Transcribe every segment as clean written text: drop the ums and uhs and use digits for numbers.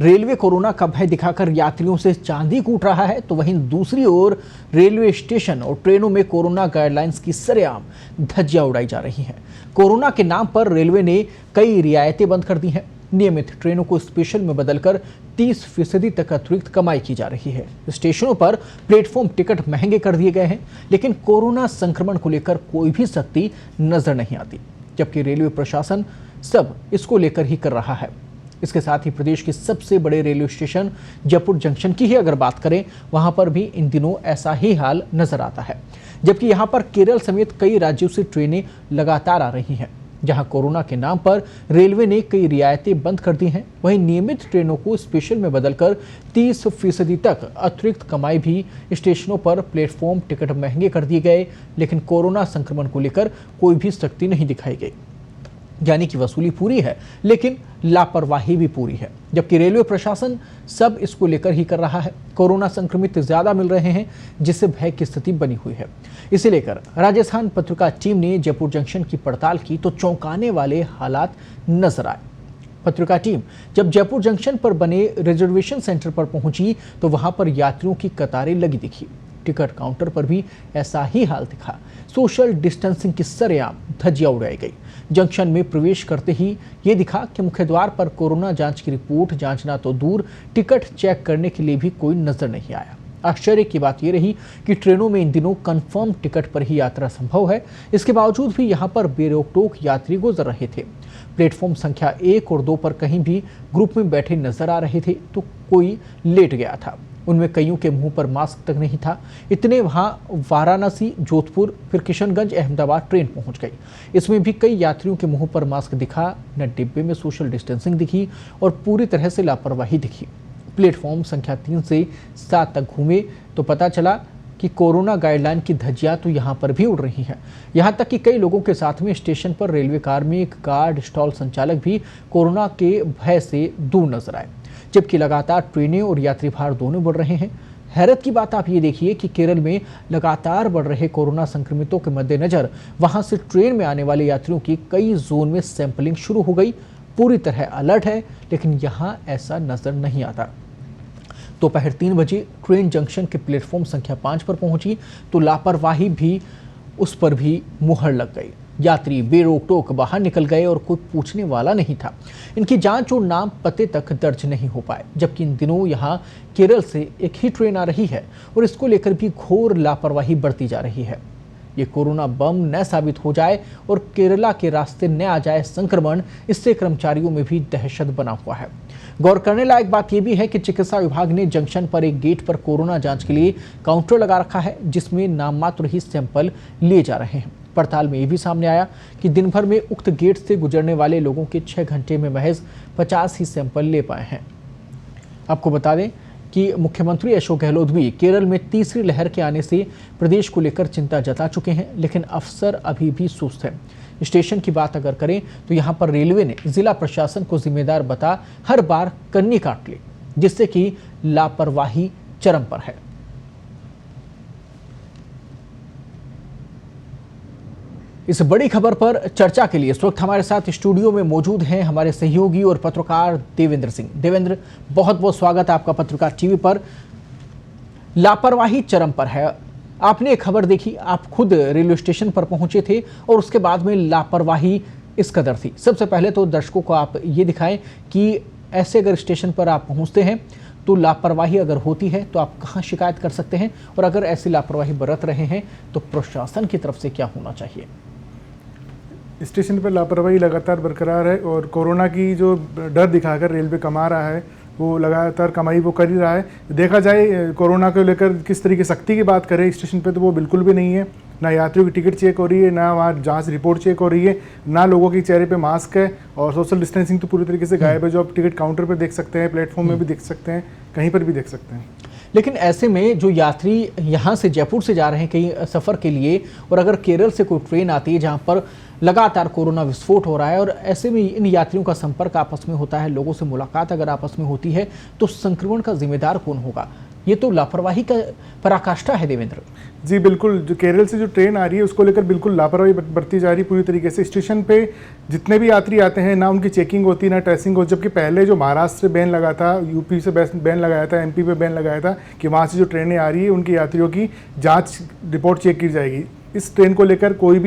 Railway corona का भय दिखाकर यात्रियों से चांदी कूट रहा है, तो वहीं दूसरी ओर रेलवे स्टेशन और ट्रेनों में कोरोना गाइडलाइंस की सरेआम धज्जियां उड़ाई जा रही हैं। कोरोना के नाम पर रेलवे ने कई रियायतें बंद कर दी हैं। नियमित ट्रेनों को स्पेशल में बदलकर 30% तक अतिरिक्त कमाई की जा रही है। स्टेशनों पर प्लेटफॉर्म टिकट महंगे कर दिए गए हैं, लेकिन कोरोना संक्रमण को लेकर कोई भी सख्ती नजर नहीं आती, जबकि रेलवे प्रशासन सब इसको लेकर ही कर रहा है। इसके साथ ही प्रदेश के सबसे बड़े रेलवे स्टेशन जयपुर जंक्शन की ही अगर बात करें, वहां पर भी इन दिनों ऐसा ही हाल नजर आता है, जबकि यहां पर केरल समेत कई राज्यों से ट्रेनें लगातार आ रही हैं। जहां कोरोना के नाम पर रेलवे ने कई रियायतें बंद कर दी हैं, वहीं नियमित ट्रेनों को स्पेशल में बदलकर 30% तक अतिरिक्त कमाई भी। स्टेशनों पर प्लेटफॉर्म टिकट महंगे कर दिए गए, लेकिन कोरोना संक्रमण को लेकर कोई भी सख्ती नहीं दिखाई गई। यानी कि वसूली पूरी है, लेकिन लापरवाही भी पूरी है, जबकि रेलवे प्रशासन सब इसको लेकर ही कर रहा है। कोरोना संक्रमित ज्यादा मिल रहे हैं, जिससे भय की स्थिति बनी हुई है। इसे लेकर राजस्थान पत्रिका टीम ने जयपुर जंक्शन की पड़ताल की तो चौंकाने वाले हालात नजर आए। पत्रिका टीम जब जयपुर जंक्शन पर बने रिजर्वेशन सेंटर पर पहुंची तो वहां पर यात्रियों की कतारें लगी दिखी। टिकट काउंटर पर भी ऐसा ही हाल दिखा। सोशल डिस्टेंसिंग की सरेआम धज्जियां उड़ाई गई। जंक्शन में प्रवेश करते ही ये दिखा कि मुख्य द्वार पर कोरोना जांच की रिपोर्ट जांचना तो दूर, टिकट चेक करने के लिए भी कोई नजर नहीं आया। आश्चर्य की बात यह रही कि ट्रेनों में इन दिनों कंफर्म टिकट पर ही यात्रा संभव है। इसके बावजूद भी यहां पर बेरोक-टोक यात्री गुजर रहे थे। प्लेटफॉर्म संख्या 1 और 2 पर कहीं भी ग्रुप में बैठे नजर आ रहे थे तो कोई लेट गया था। उनमें कईयों के मुंह पर मास्क तक नहीं था। इतने वहां वाराणसी, जोधपुर, फिर किशनगंज, अहमदाबाद ट्रेन पहुंच गई। इसमें भी कई यात्रियों के मुंह पर मास्क दिखा, न डिब्बे में सोशल डिस्टेंसिंग दिखी और पूरी तरह से लापरवाही दिखी। प्लेटफॉर्म संख्या 3 से 7 तक घूमे तो पता चला कि कोरोना गाइडलाइन की धज्जियां तो यहाँ पर भी उड़ रही हैं। यहाँ तक कि कई लोगों के साथ में स्टेशन पर रेलवे कार में एक गार्ड स्टॉल संचालक भी कोरोना के भय से दूर नजर आए, जबकि लगातार ट्रेनें और यात्री भार दोनों बढ़ रहे हैं। हैरत की बात आप ये देखिए कि केरल में लगातार बढ़ रहे कोरोना संक्रमितों के मद्देनजर वहां से ट्रेन में आने वाले यात्रियों की कई जोन में सैंपलिंग शुरू हो गई। पूरी तरह अलर्ट है, लेकिन यहाँ ऐसा नजर नहीं आता। दोपहर 3 बजे ट्रेन जंक्शन के प्लेटफॉर्म संख्या 5 पर पहुंची तो लापरवाही भी उस पर भी मुहर लग गई। यात्री बेरोक-टोक बाहर निकल गए और कोई पूछने वाला नहीं था। इनकी जांच और नाम पते तक दर्ज नहीं हो पाए, जबकि इन दिनों यहां केरल से एक ही ट्रेन आ रही है और इसको लेकर भी घोर लापरवाही बढ़ती जा रही है। ये कोरोना बम न साबित हो जाए और केरला के रास्ते न आ जाए संक्रमण, इससे कर्मचारियों में भी दहशत बना हुआ है। गौर करने लायक बात यह भी है कि चिकित्सा विभाग ने जंक्शन पर एक गेट पर कोरोना जांच के लिए काउंटर लगा रखा है, जिसमें नाममात्र ही सैंपल लिए जा रहे हैं। पड़ताल में यह भी सामने आया कि दिन भर में उक्त गेट से गुजरने वाले लोगों के 6 घंटे में महज 50 ही सैंपल ले पाए हैं। आपको बता दें कि मुख्यमंत्री अशोक गहलोत भी केरल में तीसरी लहर के आने से प्रदेश को लेकर चिंता जता चुके हैं, लेकिन अफसर अभी भी सुस्त है। स्टेशन की बात अगर करें तो यहाँ पर रेलवे ने जिला प्रशासन को जिम्मेदार बता हर बार कन्नी काट ली, जिससे कि लापरवाही चरम पर है। इस बड़ी खबर पर चर्चा के लिए इस वक्त हमारे साथ स्टूडियो में मौजूद हैं हमारे सहयोगी और पत्रकार देवेंद्र सिंह। देवेंद्र, बहुत बहुत स्वागत है आपका पत्रकार टीवी पर। लापरवाही चरम पर है। आपने एक खबर देखी, आप खुद रेलवे स्टेशन पर पहुंचे थे और उसके बाद में लापरवाही इस कदर थी। सबसे पहले तो दर्शकों को आप ये दिखाएं कि ऐसे अगर स्टेशन पर आप पहुंचते हैं तो लापरवाही अगर होती है तो आप कहां शिकायत कर सकते हैं, और अगर ऐसी लापरवाही बरत रहे हैं तो प्रशासन की तरफ से क्या होना चाहिए? स्टेशन पर लापरवाही लगातार बरकरार है और कोरोना की जो डर दिखाकर रेलवे कमा रहा है, वो लगातार कमाई वो कर ही रहा है। देखा जाए कोरोना को लेकर किस तरीके सख्ती की बात करें स्टेशन पे, तो वो बिल्कुल भी नहीं है। ना यात्रियों की टिकट चेक हो रही है, ना वहाँ जांच रिपोर्ट चेक हो रही है, ना लोगों के चेहरे पे मास्क है, और सोशल डिस्टेंसिंग तो पूरी तरीके से गायब है, जो आप टिकट काउंटर पर देख सकते हैं, प्लेटफॉर्म में भी देख सकते हैं, कहीं पर भी देख सकते हैं। लेकिन ऐसे में जो यात्री यहाँ से जयपुर से जा रहे हैं कहीं सफ़र के लिए, और अगर केरल से कोई ट्रेन आती है जहाँ पर लगातार कोरोना विस्फोट हो रहा है, और ऐसे में इन यात्रियों का संपर्क आपस में होता है, लोगों से मुलाकात अगर आपस में होती है, तो संक्रमण का जिम्मेदार कौन होगा? ये तो लापरवाही का पराकाष्ठा है देवेंद्र। जी बिल्कुल, जो केरल से जो ट्रेन आ रही है उसको लेकर बिल्कुल लापरवाही बरती जा रही पूरी तरीके से। स्टेशन पे जितने भी यात्री आते हैं ना उनकी चेकिंग होती है ना ट्रेसिंग होती, जबकि पहले जो महाराष्ट्र से बैन लगा था, यूपी से बैन लगाया था, एमपी पे बैन लगाया था कि वहाँ से जो ट्रेनें आ रही है उनके यात्रियों की जाँच रिपोर्ट चेक की जाएगी। इस ट्रेन को लेकर कोई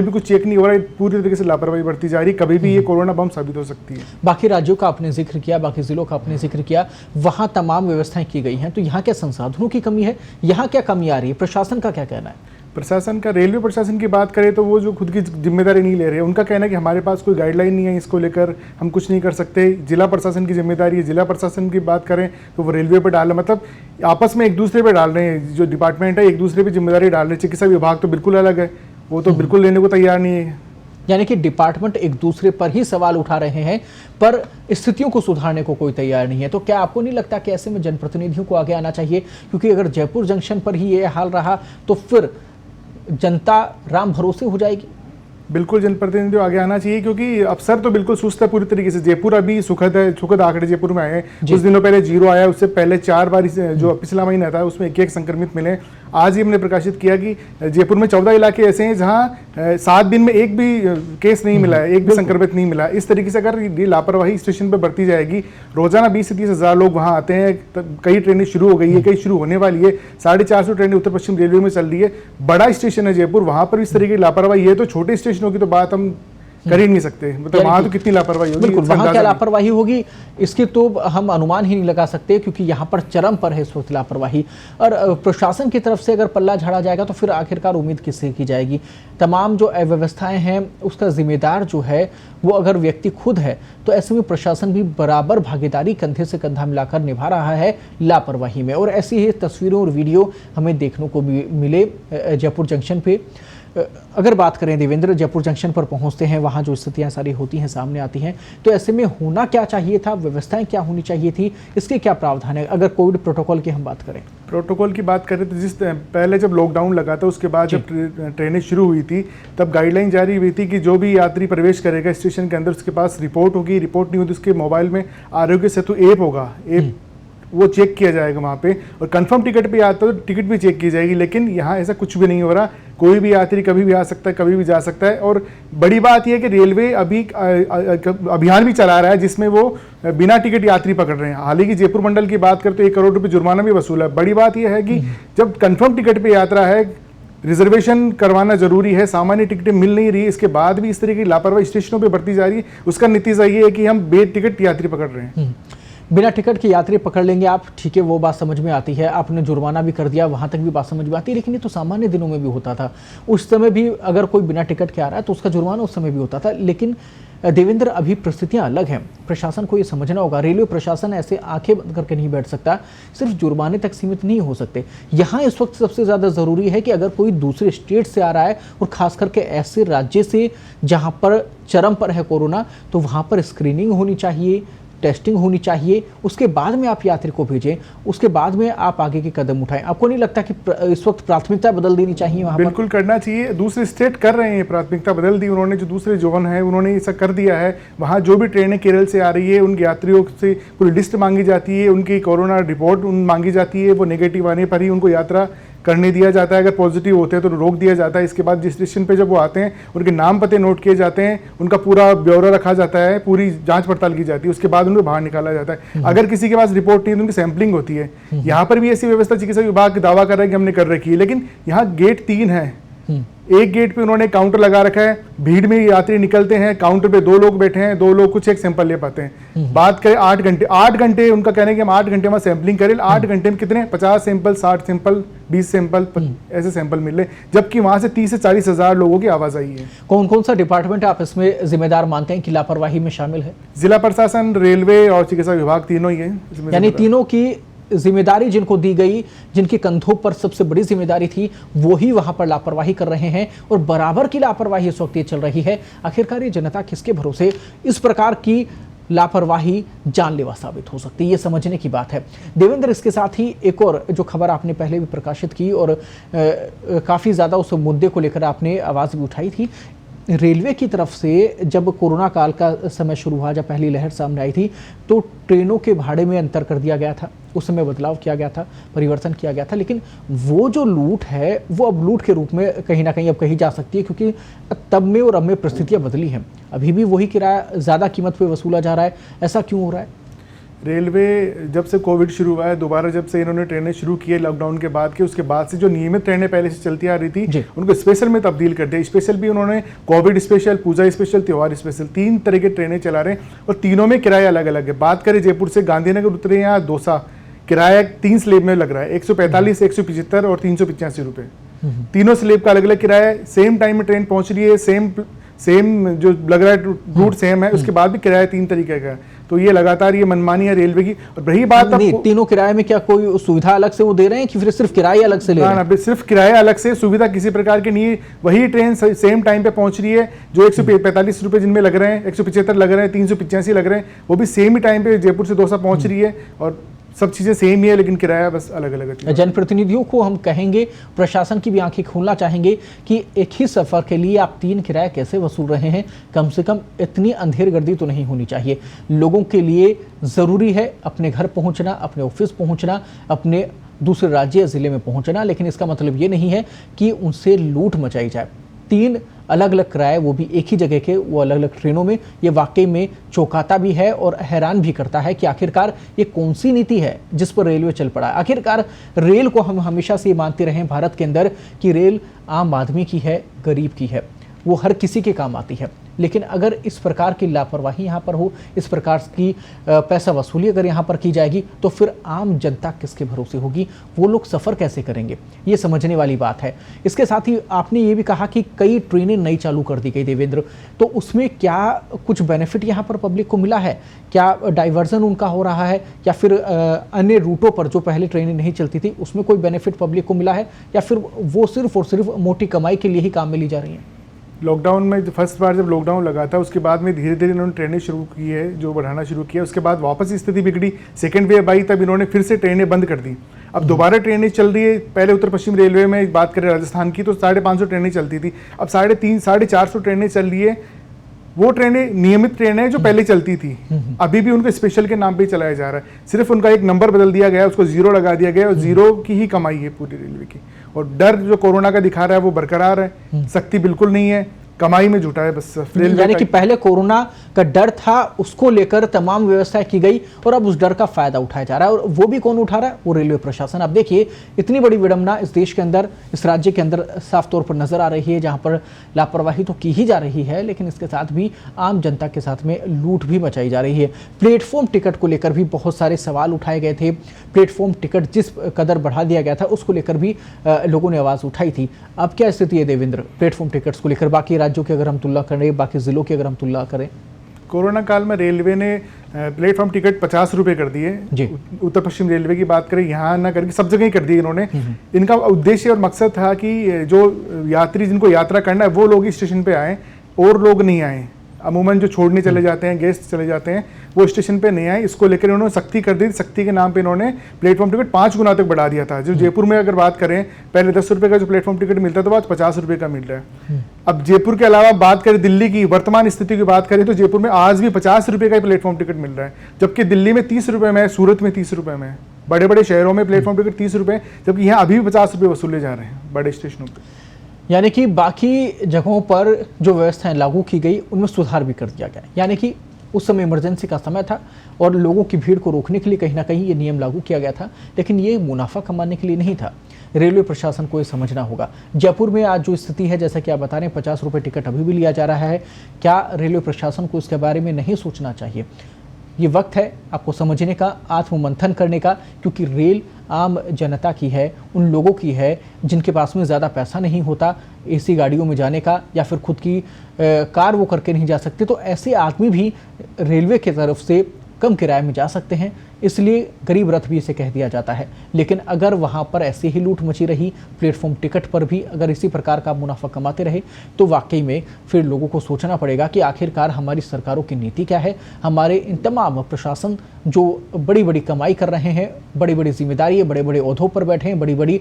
भी कुछ चेक नहीं हो रहा है, पूरी तरीके से लापरवाही बरती जा रही है। कभी भी ये कोरोना बम साबित हो सकती है। बाकी राज्यों का आपने जिक्र किया, बाकी जिलों का आपने जिक्र किया, वहां तमाम व्यवस्थाएं की गई हैं, तो यहाँ क्या संसाधनों की कमी है, यहाँ क्या कमी आ रही है, प्रशासन का क्या कहना है? प्रशासन का, रेलवे प्रशासन की बात करें तो वो जो खुद की जिम्मेदारी नहीं ले रहे, उनका कहना है कि हमारे पास कोई गाइडलाइन नहीं है, इसको लेकर हम कुछ नहीं कर सकते। जिला प्रशासन की जिम्मेदारी है, जिला प्रशासन की बात करें तो वो रेलवे पर डाल रहे, मतलब आपस में एक दूसरे पे डाल रहे हैं, जो डिपार्टमेंट है एक दूसरे पे जिम्मेदारी डाल रहे हैं। चिकित्सा विभाग तो बिल्कुल अलग है, वो तो बिल्कुल लेने को तैयार नहीं है। यानी कि डिपार्टमेंट एक दूसरे पर ही सवाल उठा रहे हैं, पर स्थितियों को सुधारने को कोई तैयार नहीं है। तो क्या आपको नहीं लगता कि ऐसे में जनप्रतिनिधियों को आगे आना चाहिए? क्योंकि अगर जयपुर जंक्शन पर ही ये हाल रहा तो फिर जनता राम भरोसे हो जाएगी। बिल्कुल जनप्रतिनिधियों आगे आना चाहिए, क्योंकि अफसर तो बिल्कुल सुस्त है पूरी तरीके से। जयपुर अभी सुखद आंकड़े जयपुर में आए हैं। कुछ दिनों पहले 0 आया, उससे पहले 4 बार जो पिछला महीना था उसमें एक संक्रमित मिले। आज ही हमने प्रकाशित किया कि जयपुर में 14 इलाके ऐसे हैं जहां 7 दिन में एक भी केस नहीं मिला है, एक भी संक्रमित नहीं मिला। इस तरीके से अगर ये लापरवाही स्टेशन पर बढ़ती जाएगी, रोजाना 20 से 30 हज़ार लोग वहां आते हैं, कई ट्रेनें शुरू हो गई है, कई शुरू होने वाली है, 450 ट्रेनें उत्तर पश्चिम रेलवे में चल रही है। बड़ा स्टेशन है जयपुर, वहां पर इस तरीके की लापरवाही है तो छोटे स्टेशनों की तो बात हम कर ही नहीं सकते। मतलब वहां तो कितनी लापरवाही होगी, बिल्कुल वहां क्या लापरवाही होगी इसकी तो हम अनुमान ही नहीं लगा सकते, क्योंकि यहाँ पर चरम पर है इस वक्त लापरवाही। और प्रशासन की तरफ से अगर पल्ला झाड़ा जाएगा तो फिर आखिरकार उम्मीद किससे की जाएगी? तमाम जो अव्यवस्थाएं हैं उसका जिम्मेदार जो है वो अगर व्यक्ति खुद है, तो ऐसे में प्रशासन भी बराबर भागीदारी कंधे से कंधा मिलाकर निभा रहा है लापरवाही में। और ऐसी ही तस्वीरों और वीडियो हमें देखने को मिले जयपुर जंक्शन पे। अगर बात करें देवेंद्र, जयपुर जंक्शन पर पहुंचते हैं, वहां जो स्थितियां सारी होती हैं सामने आती हैं, तो ऐसे में होना क्या चाहिए था, व्यवस्थाएं क्या होनी चाहिए थी, इसके क्या प्रावधान है? अगर कोविड प्रोटोकॉल की हम बात करें, प्रोटोकॉल की बात करें तो जिस पहले जब लॉकडाउन लगा था उसके बाद जब ट्रेनें शुरू हुई थी तब गाइडलाइन जारी हुई थी कि जो भी यात्री प्रवेश करेगा स्टेशन के अंदर उसके पास रिपोर्ट होगी, रिपोर्ट नहीं होगी उसके मोबाइल में आरोग्य सेतु ऐप होगा, ऐप वो चेक किया जाएगा वहाँ पे, और कंफर्म टिकट पे आता है तो टिकट भी चेक की जाएगी। लेकिन यहाँ ऐसा कुछ भी नहीं हो रहा, कोई भी यात्री कभी भी आ सकता है, कभी भी जा सकता है। और बड़ी बात यह है कि रेलवे अभी अभियान भी चला रहा है जिसमें वो बिना टिकट यात्री पकड़ रहे हैं। हालांकि जयपुर मंडल की बात करें तो 1 करोड़ रुपये जुर्माना भी वसूला है। बड़ी बात यह है कि जब कंफर्म टिकट पे यात्रा है, रिजर्वेशन करवाना जरूरी है, सामान्य टिकटें मिल नहीं रही, इसके बाद भी इस तरह की लापरवाही स्टेशनों पे बढ़ती जा रही है, उसका नतीजा ये है कि हम बेटिकट यात्री पकड़ रहे हैं। बिना टिकट के यात्री पकड़ लेंगे आप, ठीक है, वो बात समझ में आती है, आपने जुर्माना भी कर दिया, वहां तक भी बात समझ में आती है। लेकिन ये तो सामान्य दिनों में भी होता था, उस समय भी अगर कोई बिना टिकट के आ रहा है तो उसका जुर्माना उस समय भी होता था। लेकिन देवेंद्र, अभी परिस्थितियां अलग हैं, प्रशासन को ये समझना होगा। रेलवे प्रशासन ऐसे आंखें बंद करके नहीं बैठ सकता, सिर्फ जुर्माने तक सीमित नहीं हो सकते। यहाँ इस वक्त सबसे ज़्यादा ज़रूरी है कि अगर कोई दूसरे स्टेट से आ रहा है और ख़ास करके ऐसे राज्य से जहाँ पर चरम पर है कोरोना, तो वहाँ पर स्क्रीनिंग होनी चाहिए, टेस्टिंग होनी चाहिए, उसके बाद में आप यात्री को भेजें, उसके बाद में आप आगे के कदम उठाएं। आपको नहीं लगता कि इस वक्त प्राथमिकता बदल देनी चाहिए वहाँ पर? बिल्कुल करना चाहिए। दूसरे स्टेट कर रहे हैं, प्राथमिकता बदल दी उन्होंने, जो दूसरे जोन है उन्होंने ऐसा कर दिया है। वहाँ जो भी ट्रेनें केरल से आ रही है उनके यात्रियों से पूरी लिस्ट मांगी जाती है, उनकी कोरोना रिपोर्ट मांगी जाती है, वो नेगेटिव आने पर ही उनको यात्रा करने दिया जाता है। अगर पॉजिटिव होते हैं तो रोक दिया जाता है। इसके बाद जिस स्टेशन पे जब वो आते हैं उनके नाम पते नोट किए जाते हैं, उनका पूरा ब्यौरा रखा जाता है, पूरी जांच पड़ताल की जाती है, उसके बाद उनको बाहर निकाला जाता है। अगर किसी के पास रिपोर्ट नहीं है तो उनकी सैंपलिंग होती है। यहाँ पर भी ऐसी व्यवस्था चिकित्सा विभाग दावा कर रहा है कि हमने कर रखी है, लेकिन यहाँ गेट 3 है। एक गेट पे उन्होंने काउंटर लगा रखा है, भीड़ में यात्री निकलते हैं, काउंटर पे 2 लोग बैठे हैं, 2 लोग कुछ एक सैंपल ले पाते हैं। बात करें 8 घंटे उनका कहना है कि हम 8 घंटे में सैंपलिंग करें। 8 घंटे में कितने 50 सैंपल, 60 सैंपल, 20 सैंपल ऐसे सैंपल मिल रहे, जबकि वहां से 30 से 40 हज़ार लोगों की आवाज आई है। कौन कौन सा डिपार्टमेंट आप इसमें जिम्मेदार मानते हैं कि लापरवाही में शामिल है? जिला प्रशासन, रेलवे और चिकित्सा विभाग तीनों ही है। यानी तीनों की जिम्मेदारी जिनको दी गई, जिनके कंधों पर सबसे बड़ी जिम्मेदारी थी, वो ही वहां पर लापरवाही कर रहे हैं और बराबर की लापरवाही इस वक्त ये चल रही है। आखिरकार ये जनता किसके भरोसे इस प्रकार की लापरवाही जानलेवा साबित हो सकती है, ये समझने की बात है। देवेंद्र, इसके साथ ही एक और जो खबर आपने पहले भी प्रकाशित की और काफ़ी ज़्यादा उस मुद्दे को लेकर आपने आवाज़ भी उठाई थी, रेलवे की तरफ से जब कोरोना काल का समय शुरू हुआ, जब पहली लहर सामने आई थी, तो ट्रेनों के भाड़े में अंतर कर दिया गया था, उस समय बदलाव किया गया था, परिवर्तन किया गया था। लेकिन वो जो लूट है वो अब लूट के रूप में कहीं ना कहीं अब कही जा सकती है, क्योंकि तब में और अब में परिस्थितियाँ बदली हैं। अभी भी वही किराया ज़्यादा कीमत पे वसूला जा रहा है, ऐसा क्यों हो रहा है? रेलवे जब से कोविड शुरू हुआ है, दोबारा जब से इन्होंने ट्रेनें शुरू की है लॉकडाउन के बाद के, उसके बाद से जो नियमित ट्रेनें पहले से चलती आ रही थी उनको स्पेशल में तब्दील कर दिया। स्पेशल भी उन्होंने कोविड स्पेशल, पूजा स्पेशल, त्योहार स्पेशल, 3 तरह के ट्रेनें चला रहे हैं और तीनों में किराया अलग अलग है। बात करें जयपुर से गांधीनगर उतरे यहाँ दौसा, किराया 3 स्लेब में लग रहा है, 145, 175 और 385 रुपये। तीनों स्लेब का अलग अलग किराया है। सेम टाइम में ट्रेन पहुंच रही है, सेम जो लग रहा है रूट सेम है, उसके बाद भी किराया 3 तरीके का है। तो ये लगातार ये मनमानी है रेलवे की। और रही बात नहीं, तीनों किराए में क्या कोई सुविधा अलग से वो दे रहे हैं कि फिर सिर्फ किराया अलग से ले रहे हैं? ना, सिर्फ किराया अलग से, सुविधा किसी प्रकार की नहीं है। वही ट्रेन सेम टाइम पे पहुंच रही है, जो 145 रुपये जिनमें लग रहे हैं, 175 लग रहे हैं, 385 लग रहे हैं, वो भी सेम ही टाइम पे जयपुर से दौसा पहुंच रही है और सब चीज़ें सेम ही है, लेकिन किराया बस अलग अलग है। जनप्रतिनिधियों को हम कहेंगे, प्रशासन की भी आंखें खोलना चाहेंगे कि एक ही सफर के लिए आप 3 किराया कैसे वसूल रहे हैं? कम से कम इतनी अंधेरगर्दी तो नहीं होनी चाहिए। लोगों के लिए ज़रूरी है अपने घर पहुंचना, अपने ऑफिस पहुंचना, अपने दूसरे राज्य या ज़िले में पहुंचना, लेकिन इसका मतलब ये नहीं है कि उनसे लूट मचाई जाए। 3 अलग अलग किराए, वो भी एक ही जगह के, वो अलग अलग ट्रेनों में, ये वाकई में चौंकाता भी है और हैरान भी करता है कि आखिरकार ये कौन सी नीति है जिस पर रेलवे चल पड़ा है। आखिरकार रेल को हम हमेशा से ये मानते रहे हैं भारत के अंदर कि रेल आम आदमी की है, गरीब की है, वो हर किसी के काम आती है। लेकिन अगर इस प्रकार की लापरवाही यहाँ पर हो, इस प्रकार की पैसा वसूली अगर यहाँ पर की जाएगी, तो फिर आम जनता किसके भरोसे होगी? वो लोग सफ़र कैसे करेंगे? ये समझने वाली बात है। इसके साथ ही आपने ये भी कहा कि कई ट्रेनें नई चालू कर दी गई देवेंद्र, तो उसमें क्या कुछ बेनिफिट यहाँ पर पब्लिक को मिला है? क्या डाइवर्जन उनका हो रहा है, या फिर अन्य रूटों पर जो पहले ट्रेनें नहीं चलती थी उसमें कोई बेनिफिट पब्लिक को मिला है, या फिर वो सिर्फ और सिर्फ मोटी कमाई के लिए ही काम में ली जा रही हैं? लॉकडाउन में फर्स्ट बार जब लॉकडाउन लगा था, उसके बाद में धीरे धीरे इन्होंने ट्रेनें शुरू की है, जो बढ़ाना शुरू किया। उसके बाद वापस स्थिति बिगड़ी, सेकेंड वेव आई, तब इन्होंने फिर से ट्रेनें बंद कर दी। अब दोबारा ट्रेनें चल रही है। पहले उत्तर पश्चिम रेलवे में बात करें राजस्थान की, तो 550 ट्रेनें चलती थी, अब 350, 450 ट्रेनें चल रही है। वो ट्रेनें नियमित ट्रेनें हैं जो पहले चलती थी, अभी भी उनको स्पेशल के नाम पे चलाया जा रहा है। सिर्फ उनका एक नंबर बदल दिया गया है, उसको 0 लगा दिया गया है, और 0 की ही कमाई है पूरी रेलवे की। और डर जो कोरोना का दिखा रहा है वो बरकरार है, सख्ती बिल्कुल नहीं है, कमाई में जुटा है बस रेलवे। यानी कि पहले कोरोना का डर था, उसको लेकर तमाम व्यवस्थाएं की गई और अब उस डर का फायदा उठाया जा रहा है। और वो भी कौन उठा रहा है? वो रेलवे प्रशासन। अब देखिए, इतनी बड़ी विडंबना इस देश के अंदर, इस राज्य के अंदर साफ तौर पर नजर आ रही है, जहां पर लापरवाही तो की ही जा रही है, लेकिन इसके साथ भी आम जनता के साथ में लूट भी मचाई जा रही है। प्लेटफॉर्म टिकट को लेकर भी बहुत सारे सवाल उठाए गए थे। प्लेटफॉर्म टिकट जिस कदर बढ़ा दिया गया था, उसको लेकर भी लोगों ने आवाज उठाई थी। अब क्या स्थिति है देवेंद्र प्लेटफॉर्म टिकट्स को लेकर? बाकी राज्यों की अगर हम तुलना करें, बाकी जिलों की अगर हम तुलना करें, कोरोना काल में रेलवे ने प्लेटफॉर्म टिकट 50 रुपये कर दिए। उत्तर पश्चिम रेलवे की बात करें, यहाँ ना करके सब जगह ही कर दिए इन्होंने। इनका उद्देश्य और मकसद था कि जो यात्री जिनको यात्रा करना है वो लोग स्टेशन पे आए और लोग नहीं आए। अमूमन जो छोड़ने चले जाते हैं, गेस्ट चले जाते हैं, वो स्टेशन पे नहीं आए। इसको लेकर इन्होंने सख्ती कर दी। सख्ती के नाम पे इन्होंने प्लेटफॉर्म टिकट 5 गुना तक बढ़ा दिया था। जो जयपुर में अगर बात करें, पहले 10 रुपये का जो प्लेटफॉर्म टिकट मिलता था, वो आज 50 रुपये का मिल रहा है। अब जयपुर के अलावा बात करें दिल्ली की वर्तमान स्थिति की बात करें, तो जयपुर में आज भी 50 रुपये का प्लेटफॉर्म टिकट मिल रहा है, जबकि दिल्ली में 30 रुपये में है, सूरत में 30 रुपये में है। बड़े बड़े शहरों में प्लेटफॉर्म टिकट 30 रुपये, जबकि यहाँ अभी भी 50 रुपये वसूले जा रहे हैं बड़े स्टेशनों पर। यानी कि बाकी जगहों पर जो व्यवस्थाएं लागू की गई उनमें सुधार भी कर दिया गया। यानी कि उस समय इमरजेंसी का समय था और लोगों की भीड़ को रोकने के लिए कहीं ना कहीं ये नियम लागू किया गया था, लेकिन ये मुनाफा कमाने के लिए नहीं था। रेलवे प्रशासन को ये समझना होगा। जयपुर में आज जो स्थिति है, जैसा कि आप बता रहे हैं, 50 रुपये टिकट अभी भी लिया जा रहा है। क्या रेलवे प्रशासन को इसके बारे में नहीं सोचना चाहिए? ये वक्त है आपको समझने का, आत्ममंथन करने का, क्योंकि रेल आम जनता की है, उन लोगों की है जिनके पास में ज़्यादा पैसा नहीं होता एसी गाड़ियों में जाने का, या फिर खुद की कार वो करके नहीं जा सकते। तो ऐसे आदमी भी रेलवे की तरफ से कम किराए में जा सकते हैं, इसलिए गरीब रथ भी इसे कह दिया जाता है। लेकिन अगर वहाँ पर ऐसे ही लूट मची रही, प्लेटफॉर्म टिकट पर भी अगर इसी प्रकार का मुनाफा कमाते रहे, तो वाकई में फिर लोगों को सोचना पड़ेगा कि आखिरकार हमारी सरकारों की नीति क्या है। हमारे इन तमाम प्रशासन जो बड़ी बड़ी कमाई कर रहे हैं, बड़ी बड़ी जिम्मेदारी है, बड़े बड़े ओहदों पर बैठे हैं, बड़ी बड़ी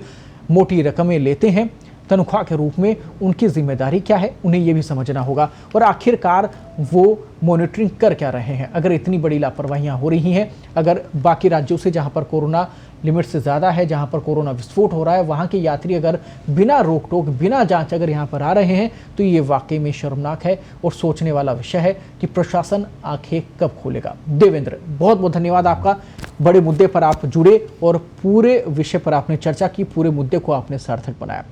मोटी रकमें लेते हैं, तनख्वाह के रूप में उनकी जिम्मेदारी क्या है, उन्हें ये भी समझना होगा। और आखिरकार वो मॉनिटरिंग कर क्या रहे हैं। अगर इतनी बड़ी लापरवाहियां हो रही हैं, अगर बाकी राज्यों से जहां पर कोरोना लिमिट से ज़्यादा है, जहां पर कोरोना विस्फोट हो रहा है, वहां के यात्री अगर बिना रोक टोक, बिना जांच अगर यहां पर आ रहे हैं, तो ये वाकई में शर्मनाक है और सोचने वाला विषय है कि प्रशासन आंखें कब खोलेगा। देवेंद्र, बहुत बहुत धन्यवाद आपका। बड़े मुद्दे पर आप जुड़े और पूरे विषय पर आपने चर्चा की, पूरे मुद्दे को आपने सार्थक बनाया।